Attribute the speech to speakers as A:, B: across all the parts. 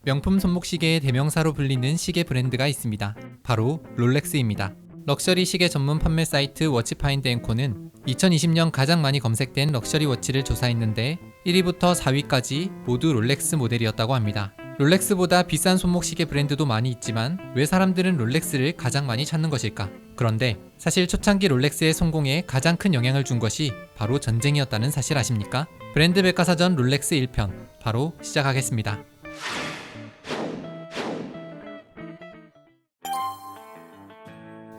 A: 명품 손목시계의 대명사로 불리는 시계 브랜드가 있습니다. 바로 롤렉스입니다. 럭셔리 시계 전문 판매 사이트 워치파인드 앤코는 2020년 가장 많이 검색된 럭셔리 워치를 조사했는데 1위부터 4위까지 모두 롤렉스 모델이었다고 합니다. 롤렉스보다 비싼 손목시계 브랜드도 많이 있지만 왜 사람들은 롤렉스를 가장 많이 찾는 것일까? 그런데 사실 초창기 롤렉스의 성공에 가장 큰 영향을 준 것이 바로 전쟁이었다는 사실 아십니까? 브랜드 백과사전 롤렉스 1편 바로 시작하겠습니다.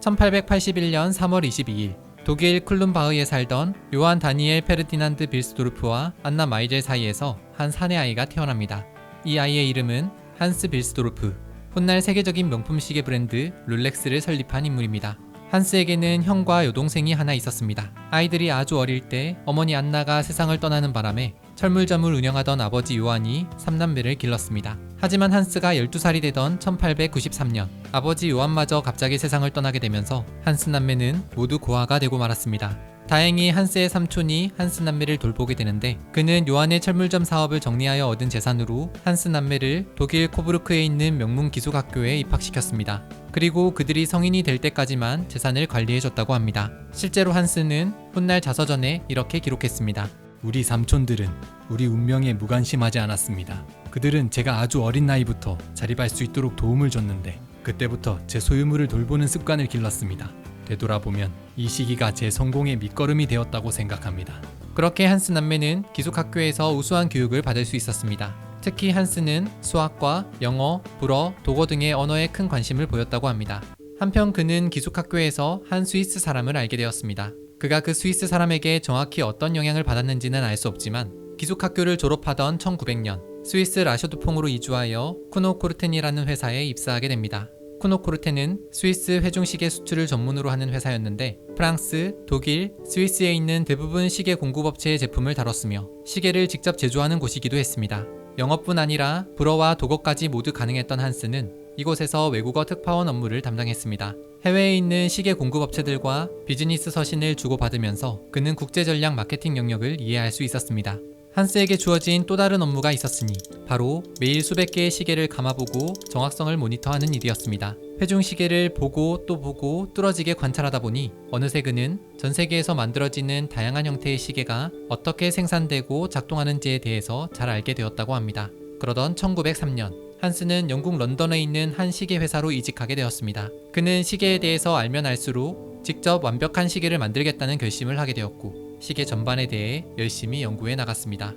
A: (1881년 3월 22일) 독일 쿨른바흐에 살던 요한 다니엘 페르디난드 빌스도르프와 안나 마이젤 사이에서 한 사내 아이가 태어납니다. 이 아이의 이름은 한스 빌스도르프, 훗날 세계적인 명품 시계 브랜드 롤렉스를 설립한 인물입니다. 한스에게는 형과 여동생이 하나 있었습니다. 아이들이 아주 어릴 때 어머니 안나가 세상을 떠나는 바람에 철물점을 운영하던 아버지 요한이 3남매를 길렀습니다. 하지만 한스가 12살이 되던 1893년 아버지 요한마저 갑자기 세상을 떠나게 되면서 한스 남매는 모두 고아가 되고 말았습니다. 다행히 한스의 삼촌이 한스 남매를 돌보게 되는데 그는 요한의 철물점 사업을 정리하여 얻은 재산으로 한스 남매를 독일 코브루크에 있는 명문 기숙학교에 입학시켰습니다. 그리고 그들이 성인이 될 때까지만 재산을 관리해줬다고 합니다. 실제로 한스는 훗날 자서전에 이렇게 기록했습니다.
B: 우리 삼촌들은 우리 운명에 무관심하지 않았습니다. 그들은 제가 아주 어린 나이부터 자립할 수 있도록 도움을 줬는데 그때부터 제 소유물을 돌보는 습관을 길렀습니다. 되돌아보면 이 시기가 제 성공의 밑거름이 되었다고 생각합니다.
A: 그렇게 한스 남매는 기숙학교에서 우수한 교육을 받을 수 있었습니다. 특히 한스는 수학과 영어, 불어, 독어 등의 언어에 큰 관심을 보였다고 합니다. 한편 그는 기숙학교에서 한 스위스 사람을 알게 되었습니다. 그가 그 스위스 사람에게 정확히 어떤 영향을 받았는지는 알 수 없지만 기숙학교를 졸업하던 1900년 스위스 라쇼드퐁으로 이주하여 쿠노코르텐이라는 회사에 입사하게 됩니다. 쿠노코르텐은 스위스 회중시계 수출을 전문으로 하는 회사였는데 프랑스, 독일, 스위스에 있는 대부분 시계 공급업체의 제품을 다뤘으며 시계를 직접 제조하는 곳이기도 했습니다. 영어뿐 아니라 불어와 독어까지 모두 가능했던 한스는 이곳에서 외국어 특파원 업무를 담당했습니다. 해외에 있는 시계 공급업체들과 비즈니스 서신을 주고받으면서 그는 국제전략 마케팅 영역을 이해할 수 있었습니다. 한스에게 주어진 또 다른 업무가 있었으니 바로 매일 수백 개의 시계를 감아보고 정확성을 모니터하는 일이었습니다. 회중 시계를 보고 또 보고 뚫어지게 관찰하다 보니 어느새 그는 전 세계에서 만들어지는 다양한 형태의 시계가 어떻게 생산되고 작동하는지에 대해서 잘 알게 되었다고 합니다. 그러던 1903년 한스는 영국 런던에 있는 한 시계 회사로 이직하게 되었습니다. 그는 시계에 대해서 알면 알수록 직접 완벽한 시계를 만들겠다는 결심을 하게 되었고 시계 전반에 대해 열심히 연구해 나갔습니다.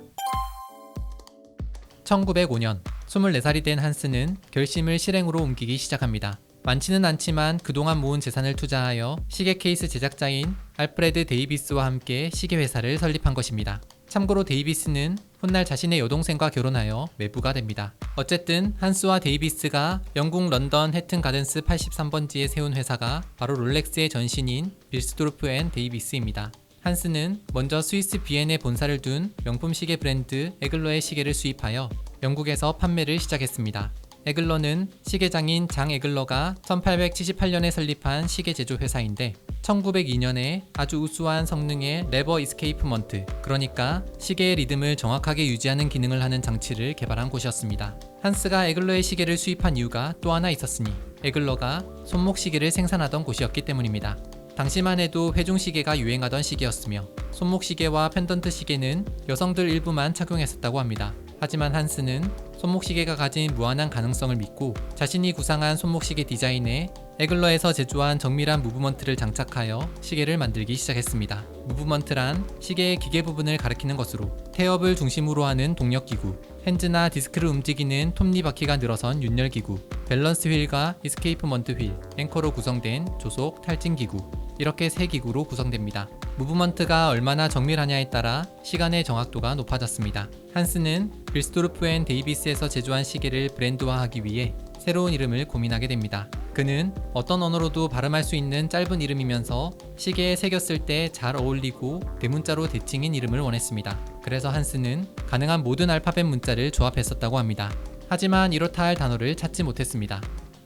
A: 1905년 24살이 된 한스는 결심을 실행으로 옮기기 시작합니다. 많지는 않지만 그동안 모은 재산을 투자하여 시계 케이스 제작자인 알프레드 데이비스와 함께 시계 회사를 설립한 것입니다. 참고로 데이비스는 훗날 자신의 여동생과 결혼하여 매부가 됩니다. 어쨌든 한스와 데이비스가 영국 런던 해튼 가든스 83번지에 세운 회사가 바로 롤렉스의 전신인 빌스도르프 앤 데이비스입니다. 한스는 먼저 스위스 비엔에 본사를 둔 명품 시계 브랜드 에글러의 시계를 수입하여 영국에서 판매를 시작했습니다. 에글러는 시계장인 장 에글러가 1878년에 설립한 시계 제조 회사인데 1902년에 아주 우수한 성능의 레버 이스케이프먼트, 그러니까 시계의 리듬을 정확하게 유지하는 기능을 하는 장치를 개발한 곳이었습니다. 한스가 에글러의 시계를 수입한 이유가 또 하나 있었으니 에글러가 손목 시계를 생산하던 곳이었기 때문입니다. 당시만 해도 회중 시계가 유행하던 시기였으며 손목 시계와 펜던트 시계는 여성들 일부만 착용했었다고 합니다. 하지만 한스는 손목 시계가 가진 무한한 가능성을 믿고 자신이 구상한 손목 시계 디자인에 에글러에서 제조한 정밀한 무브먼트를 장착하여 시계를 만들기 시작했습니다. 무브먼트란 시계의 기계 부분을 가리키는 것으로 태엽을 중심으로 하는 동력기구, 핸즈나 디스크를 움직이는 톱니바퀴가 늘어선 윤열기구, 밸런스 휠과 이스케이프먼트 휠, 앵커로 구성된 조속 탈진기구, 이렇게 세 기구로 구성됩니다. 무브먼트가 얼마나 정밀하냐에 따라 시간의 정확도가 높아졌습니다. 한스는 빌스도르프 앤 데이비스에서 제조한 시계를 브랜드화하기 위해 새로운 이름을 고민하게 됩니다. 그는 어떤 언어로도 발음할 수 있는 짧은 이름이면서 시계에 새겼을 때 잘 어울리고 대문자로 대칭인 이름을 원했습니다. 그래서 한스는 가능한 모든 알파벳 문자를 조합했었다고 합니다. 하지만 이렇다 할 단어를 찾지 못했습니다.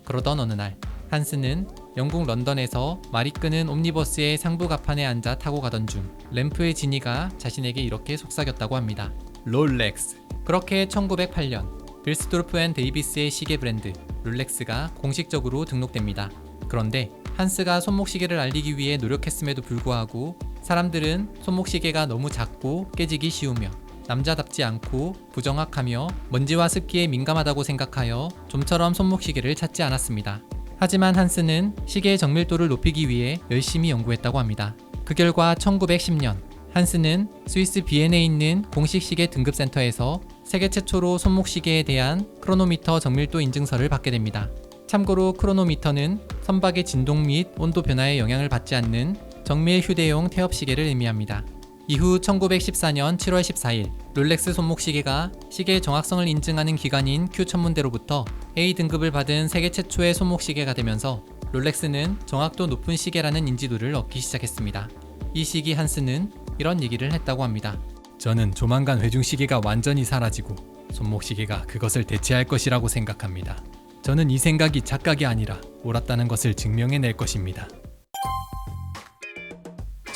A: 그러던 어느 날 한스는 영국 런던에서 말이 끄는 옴니버스의 상부 가판에 앉아 타고 가던 중 램프의 지니가 자신에게 이렇게 속삭였다고 합니다. 롤렉스. 그렇게 1908년 빌스도르프 앤 데이비스의 시계 브랜드 롤렉스가 공식적으로 등록됩니다. 그런데 한스가 손목시계를 알리기 위해 노력했음에도 불구하고 사람들은 손목시계가 너무 작고 깨지기 쉬우며 남자답지 않고 부정확하며 먼지와 습기에 민감하다고 생각하여 좀처럼 손목시계를 찾지 않았습니다. 하지만 한스는 시계의 정밀도를 높이기 위해 열심히 연구했다고 합니다. 그 결과 1910년 한스는 스위스 비엔에 있는 공식 시계 등급센터에서 세계 최초로 손목시계에 대한 크로노미터 정밀도 인증서를 받게 됩니다. 참고로 크로노미터는 선박의 진동 및 온도 변화에 영향을 받지 않는 정밀 휴대용 태엽시계를 의미합니다. 이후 1914년 7월 14일 롤렉스 손목시계가 시계의 정확성을 인증하는 기관인 Q 천문대로부터 A등급을 받은 세계 최초의 손목시계가 되면서 롤렉스는 정확도 높은 시계라는 인지도를 얻기 시작했습니다. 이 시기 한스는 이런 얘기를 했다고 합니다.
B: 저는 조만간 회중시계가 완전히 사라지고 손목시계가 그것을 대체할 것이라고 생각합니다. 저는 이 생각이 착각이 아니라 옳았다는 것을 증명해낼 것입니다.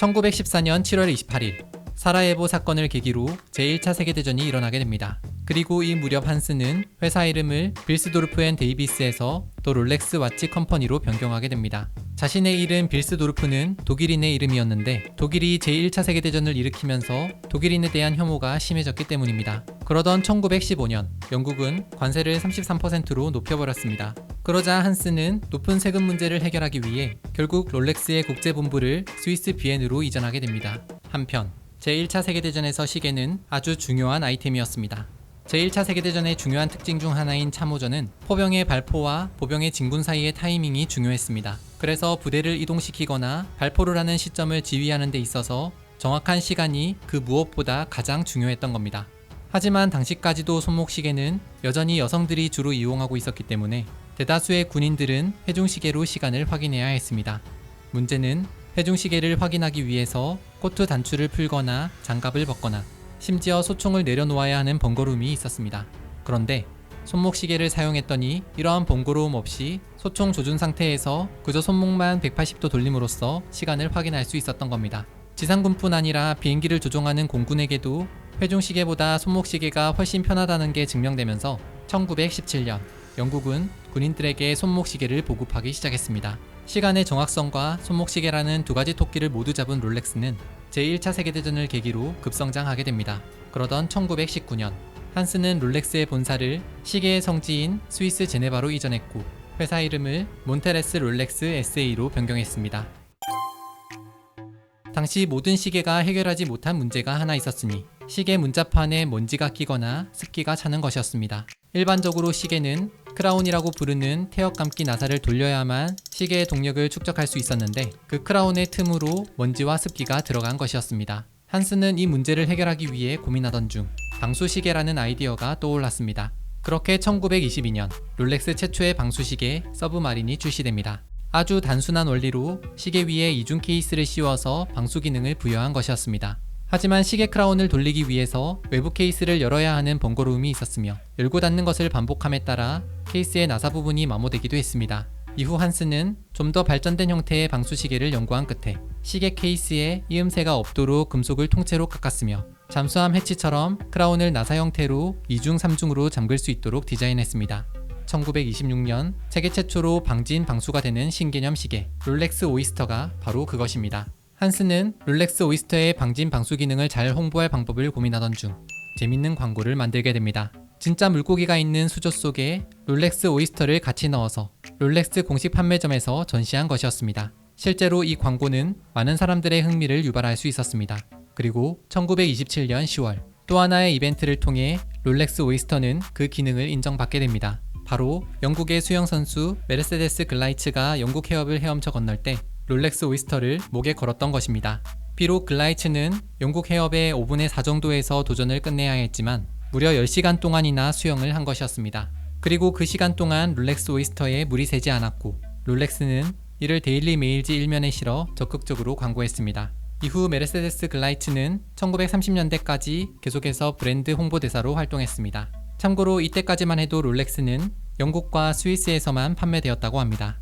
A: 1914년 7월 28일 사라예보 사건을 계기로 제1차 세계대전이 일어나게 됩니다. 그리고 이 무렵 한스는 회사 이름을 빌스도르프 앤 데이비스에서 또 롤렉스 와치 컴퍼니로 변경하게 됩니다. 자신의 이름 빌스도르프는 독일인의 이름이었는데 독일이 제1차 세계대전을 일으키면서 독일인에 대한 혐오가 심해졌기 때문입니다. 그러던 1915년 영국은 관세를 33%로 높여버렸습니다. 그러자 한스는 높은 세금 문제를 해결하기 위해 결국 롤렉스의 국제본부를 스위스 비엔으로 이전하게 됩니다. 한편 제1차 세계대전에서 시계는 아주 중요한 아이템이었습니다. 제1차 세계대전의 중요한 특징 중 하나인 참호전은 포병의 발포와 보병의 진군 사이의 타이밍이 중요했습니다. 그래서 부대를 이동시키거나 발포를 하는 시점을 지휘하는 데 있어서 정확한 시간이 그 무엇보다 가장 중요했던 겁니다. 하지만 당시까지도 손목시계는 여전히 여성들이 주로 이용하고 있었기 때문에 대다수의 군인들은 회중시계로 시간을 확인해야 했습니다. 문제는 회중시계를 확인하기 위해서 코트 단추를 풀거나 장갑을 벗거나 심지어 소총을 내려놓아야 하는 번거로움이 있었습니다. 그런데 손목시계를 사용했더니 이러한 번거로움 없이 소총 조준 상태에서 그저 손목만 180도 돌림으로써 시간을 확인할 수 있었던 겁니다. 지상군뿐 아니라 비행기를 조종하는 공군에게도 회중시계보다 손목시계가 훨씬 편하다는 게 증명되면서 1917년 영국은 군인들에게 손목시계를 보급하기 시작했습니다. 시간의 정확성과 손목시계라는 두 가지 토끼를 모두 잡은 롤렉스는 제1차 세계대전을 계기로 급성장하게 됩니다. 그러던 1919년 한스는 롤렉스의 본사를 시계의 성지인 스위스 제네바로 이전했고 회사 이름을 몬테레스 롤렉스 SA로 변경했습니다. 당시 모든 시계가 해결하지 못한 문제가 하나 있었으니 시계 문자판에 먼지가 끼거나 습기가 차는 것이었습니다. 일반적으로 시계는 크라운이라고 부르는 태엽 감기 나사를 돌려야만 시계의 동력을 축적할 수 있었는데 그 크라운의 틈으로 먼지와 습기가 들어간 것이었습니다. 한스는 이 문제를 해결하기 위해 고민하던 중 방수시계라는 아이디어가 떠올랐습니다. 그렇게 1922년 롤렉스 최초의 방수시계 서브마린이 출시됩니다. 아주 단순한 원리로 시계 위에 이중 케이스를 씌워서 방수 기능을 부여한 것이었습니다. 하지만 시계 크라운을 돌리기 위해서 외부 케이스를 열어야 하는 번거로움이 있었으며 열고 닫는 것을 반복함에 따라 케이스의 나사 부분이 마모되기도 했습니다. 이후 한스는 좀 더 발전된 형태의 방수시계를 연구한 끝에 시계 케이스에 이음새가 없도록 금속을 통째로 깎았으며 잠수함 해치처럼 크라운을 나사 형태로 2중 3중으로 잠글 수 있도록 디자인했습니다. 1926년 세계 최초로 방진 방수가 되는 신개념 시계 롤렉스 오이스터가 바로 그것입니다. 한스는 롤렉스 오이스터의 방진 방수 기능을 잘 홍보할 방법을 고민하던 중 재밌는 광고를 만들게 됩니다. 진짜 물고기가 있는 수조 속에 롤렉스 오이스터를 같이 넣어서 롤렉스 공식 판매점에서 전시한 것이었습니다. 실제로 이 광고는 많은 사람들의 흥미를 유발할 수 있었습니다. 그리고 1927년 10월 또 하나의 이벤트를 통해 롤렉스 오이스터는 그 기능을 인정받게 됩니다. 바로 영국의 수영선수 메르세데스 글라이츠가 영국 해협을 헤엄쳐 건널 때 롤렉스 오이스터를 목에 걸었던 것입니다. 비록 글라이츠는 영국 해협의 5분의 4 정도에서 도전을 끝내야 했지만 무려 10시간 동안이나 수영을 한 것이었습니다. 그리고 그 시간 동안 롤렉스 오이스터에 물이 새지 않았고 롤렉스는 이를 데일리 메일지 일면에 실어 적극적으로 광고했습니다. 이후 메르세데스 글라이츠는 1930년대까지 계속해서 브랜드 홍보대사로 활동했습니다. 참고로 이때까지만 해도 롤렉스는 영국과 스위스에서만 판매되었다고 합니다.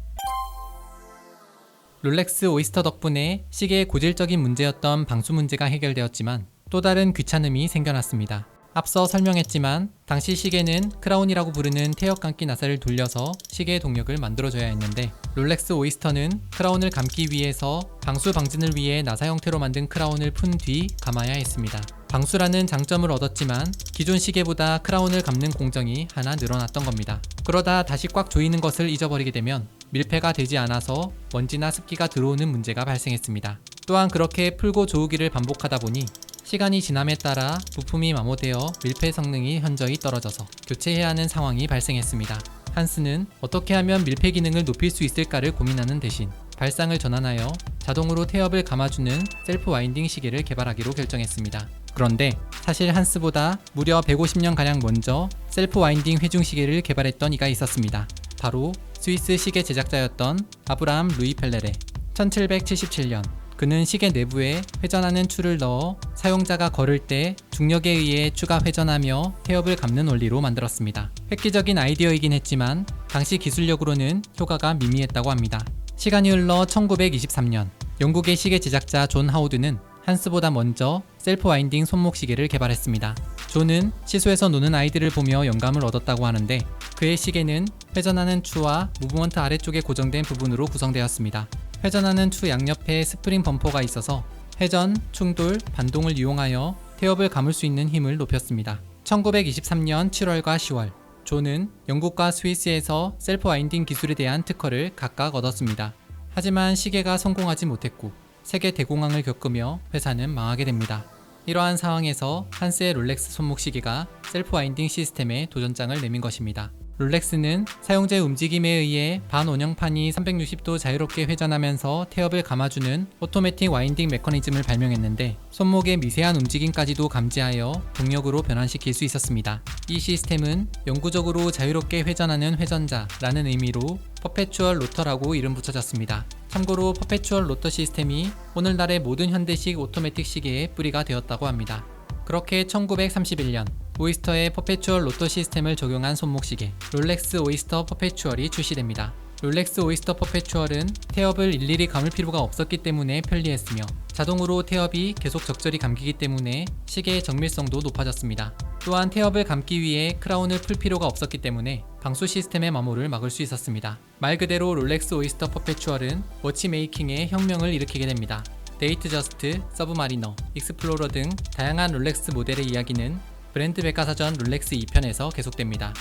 A: 롤렉스 오이스터 덕분에 시계의 고질적인 문제였던 방수 문제가 해결되었지만 또 다른 귀찮음이 생겨났습니다. 앞서 설명했지만 당시 시계는 크라운이라고 부르는 태엽 감기 나사를 돌려서 시계의 동력을 만들어줘야 했는데 롤렉스 오이스터는 크라운을 감기 위해서 방수 방진을 위해 나사 형태로 만든 크라운을 푼 뒤 감아야 했습니다. 방수라는 장점을 얻었지만 기존 시계보다 크라운을 감는 공정이 하나 늘어났던 겁니다. 그러다 다시 꽉 조이는 것을 잊어버리게 되면 밀폐가 되지 않아서 먼지나 습기가 들어오는 문제가 발생했습니다. 또한 그렇게 풀고 조우기를 반복하다 보니 시간이 지남에 따라 부품이 마모되어 밀폐 성능이 현저히 떨어져서 교체해야 하는 상황이 발생했습니다. 한스는 어떻게 하면 밀폐 기능을 높일 수 있을까를 고민하는 대신 발상을 전환하여 자동으로 태엽을 감아주는 셀프 와인딩 시계를 개발하기로 결정했습니다. 그런데 사실 한스보다 무려 150년가량 먼저 셀프 와인딩 회중 시계를 개발했던 이가 있었습니다. 바로 스위스 시계 제작자였던 아브라함 루이 펠레레. 1777년 그는 시계 내부에 회전하는 추를 넣어 사용자가 걸을 때 중력에 의해 추가 회전하며 태엽을 감는 원리로 만들었습니다. 획기적인 아이디어이긴 했지만 당시 기술력으로는 효과가 미미했다고 합니다. 시간이 흘러 1923년 영국의 시계 제작자 존 하우드는 한스보다 먼저 셀프 와인딩 손목 시계를 개발했습니다. 존은 시소에서 노는 아이들을 보며 영감을 얻었다고 하는데 그의 시계는 회전하는 추와 무브먼트 아래쪽에 고정된 부분으로 구성되었습니다. 회전하는 추 양옆에 스프링 범퍼가 있어서 회전, 충돌, 반동을 이용하여 태엽을 감을 수 있는 힘을 높였습니다. 1923년 7월과 10월 존은 영국과 스위스에서 셀프 와인딩 기술에 대한 특허를 각각 얻었습니다. 하지만 시계가 성공하지 못했고 세계 대공황을 겪으며 회사는 망하게 됩니다. 이러한 상황에서 한스의 롤렉스 손목 시계가 셀프 와인딩 시스템에 도전장을 내민 것입니다. 롤렉스는 사용자의 움직임에 의해 반원형판이 360도 자유롭게 회전하면서 태엽을 감아주는 오토매틱 와인딩 메커니즘을 발명했는데 손목의 미세한 움직임까지도 감지하여 동력으로 변환시킬 수 있었습니다. 이 시스템은 영구적으로 자유롭게 회전하는 회전자라는 의미로 퍼페추얼 로터라고 이름 붙여졌습니다. 참고로 퍼페추얼 로터 시스템이 오늘날의 모든 현대식 오토매틱 시계의 뿌리가 되었다고 합니다. 그렇게 1931년 오이스터의 퍼페추얼 로터 시스템을 적용한 손목시계 롤렉스 오이스터 퍼페추얼이 출시됩니다. 롤렉스 오이스터 퍼페추얼은 태엽을 일일이 감을 필요가 없었기 때문에 편리했으며 자동으로 태엽이 계속 적절히 감기기 때문에 시계의 정밀성도 높아졌습니다. 또한 태엽을 감기 위해 크라운을 풀 필요가 없었기 때문에 방수 시스템의 마모를 막을 수 있었습니다. 말 그대로 롤렉스 오이스터 퍼페추얼은 워치메이킹에 혁명을 일으키게 됩니다. 데이트 저스트, 서브마리너, 익스플로러 등 다양한 롤렉스 모델의 이야기는 브랜드 백과사전 롤렉스 2편에서 계속됩니다.